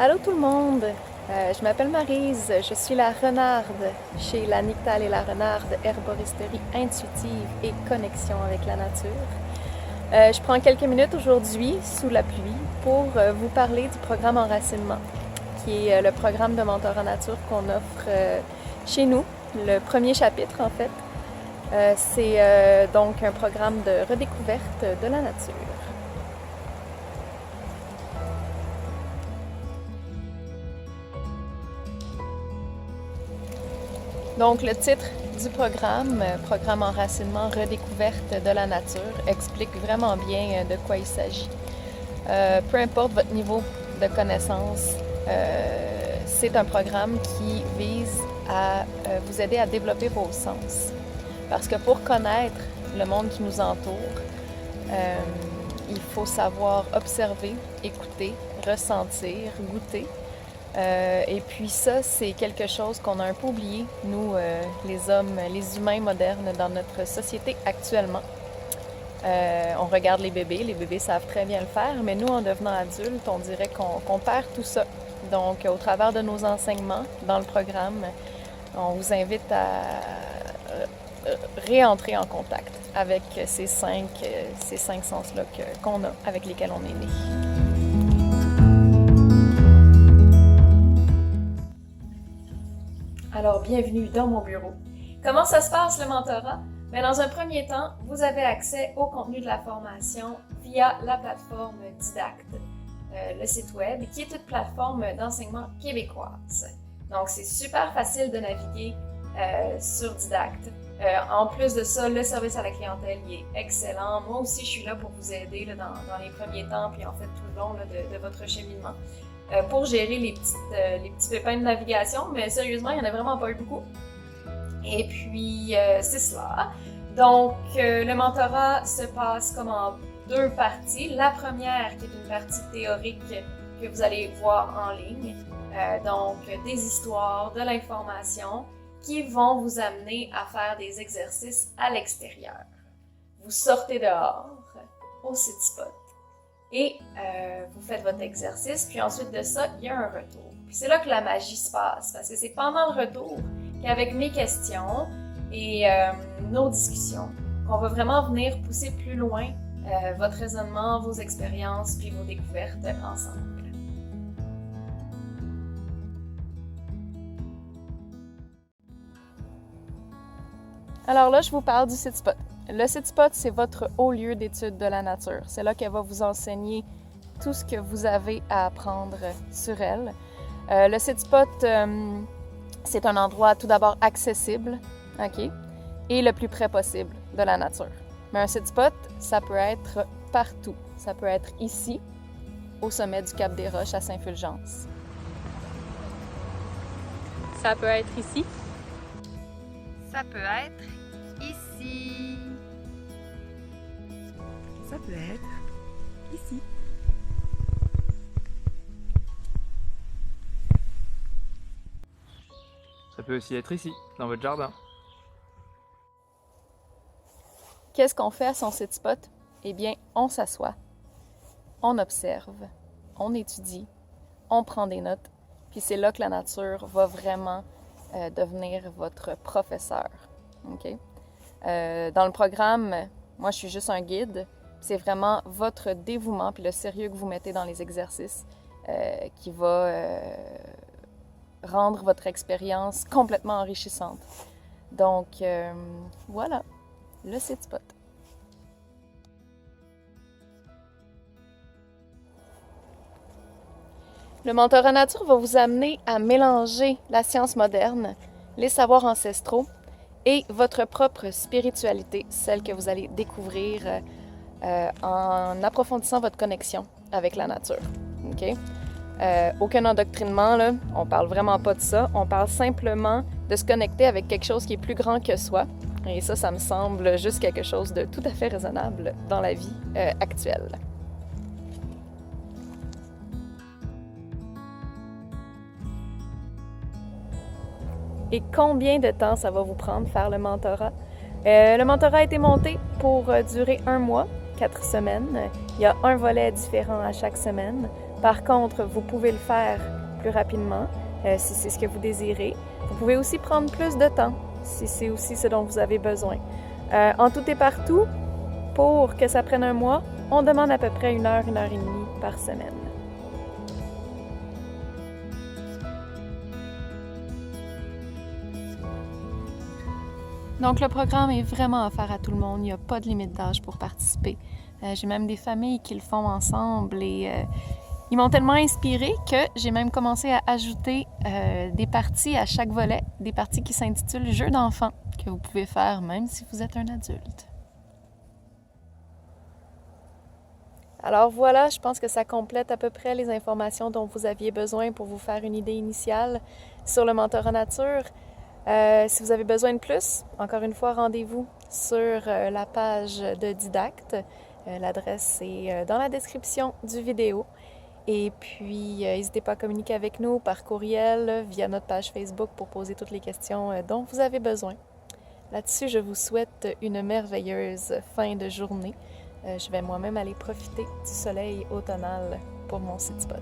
Allô tout le monde, je m'appelle Maryse, je suis la renarde chez la Nyctale et la renarde, herboristerie intuitive et connexion avec la nature. Je prends quelques minutes aujourd'hui, sous la pluie, pour vous parler du programme Enracinement, qui est le programme de mentorat nature qu'on offre chez nous, le premier chapitre en fait. C'est donc un programme de redécouverte de la nature. Donc, le titre du programme, Programme Enracinement Redécouverte de la nature, explique vraiment bien de quoi il s'agit. Peu importe votre niveau de connaissance, c'est un programme qui vise à vous aider à développer vos sens. Parce que pour connaître le monde qui nous entoure, il faut savoir observer, écouter, ressentir, goûter. Et puis ça, c'est quelque chose qu'on a un peu oublié, nous, les hommes, les humains modernes dans notre société actuellement. On regarde les bébés savent très bien le faire, mais nous, en devenant adultes, on dirait qu'on perd tout ça. Donc, au travers de nos enseignements dans le programme, on vous invite à réentrer en contact avec ces cinq sens-là qu'on a, avec lesquels on est né. Alors, bienvenue dans mon bureau. Comment ça se passe le mentorat? Bien, dans un premier temps, vous avez accès au contenu de la formation via la plateforme Didacte, le site web, qui est une plateforme d'enseignement québécoise. Donc, c'est super facile de naviguer sur Didacte. En plus de ça, le service à la clientèle il est excellent. Moi aussi, je suis là pour vous aider là, dans les premiers temps, puis en fait tout le long là, de votre cheminement. Pour gérer les petits pépins de navigation, mais sérieusement, il n'y en a vraiment pas eu beaucoup. Et puis, c'est cela. Donc, le mentorat se passe comme en deux parties. La première, qui est une partie théorique que vous allez voir en ligne. Donc, des histoires, de l'information qui vont vous amener à faire des exercices à l'extérieur. Vous sortez dehors, au city spot. Et vous faites votre exercice, puis ensuite de ça, il y a un retour. Puis c'est là que la magie se passe, parce que c'est pendant le retour qu'avec mes questions et nos discussions, qu'on va vraiment venir pousser plus loin votre raisonnement, vos expériences, puis vos découvertes ensemble. Alors là, je vous parle du City Spot. Le City Spot, c'est votre haut lieu d'étude de la nature. C'est là qu'elle va vous enseigner tout ce que vous avez à apprendre sur elle. Le City Spot, c'est un endroit tout d'abord accessible, OK, et le plus près possible de la nature. Mais un City Spot, ça peut être partout. Ça peut être ici, au sommet du Cap des Roches à Saint-Fulgence. Ça peut être ici. Ça peut être ici. Ça peut être ici. Ça peut aussi être ici, dans votre jardin. Qu'est-ce qu'on fait à son City Spot? Eh bien, on s'assoit, on observe, on étudie, on prend des notes, puis c'est là que la nature va vraiment devenir votre professeur. Okay? Dans le programme, moi, je suis juste un guide. C'est vraiment votre dévouement puis le sérieux que vous mettez dans les exercices qui va rendre votre expérience complètement enrichissante. Donc, voilà, le City Spot. Le mentorat nature va vous amener à mélanger la science moderne, les savoirs ancestraux et votre propre spiritualité, celle que vous allez découvrir en approfondissant votre connexion avec la nature. Okay? Aucun endoctrinement, là, on parle vraiment pas de ça. On parle simplement de se connecter avec quelque chose qui est plus grand que soi. Et ça me semble juste quelque chose de tout à fait raisonnable dans la vie actuelle. Et combien de temps ça va vous prendre faire le mentorat? Le mentorat a été monté pour durer 1 mois, 4 semaines. Il y a un volet différent à chaque semaine. Par contre, vous pouvez le faire plus rapidement si c'est ce que vous désirez. Vous pouvez aussi prendre plus de temps si c'est aussi ce dont vous avez besoin. En tout et partout, pour que ça prenne un mois, on demande à peu près 1 heure, 1 heure et demie par semaine. Donc le programme est vraiment offert à tout le monde, il n'y a pas de limite d'âge pour participer. J'ai même des familles qui le font ensemble et ils m'ont tellement inspirée que j'ai même commencé à ajouter des parties à chaque volet, des parties qui s'intitulent « Jeux d'enfants » que vous pouvez faire même si vous êtes un adulte. Alors voilà, je pense que ça complète à peu près les informations dont vous aviez besoin pour vous faire une idée initiale sur le mentorat nature. Si vous avez besoin de plus, encore une fois, rendez-vous sur la page de Didacte. L'adresse est dans la description du vidéo. Et puis, n'hésitez pas à communiquer avec nous par courriel, via notre page Facebook pour poser toutes les questions dont vous avez besoin. Là-dessus, je vous souhaite une merveilleuse fin de journée. Je vais moi-même aller profiter du soleil automnal pour mon site spot.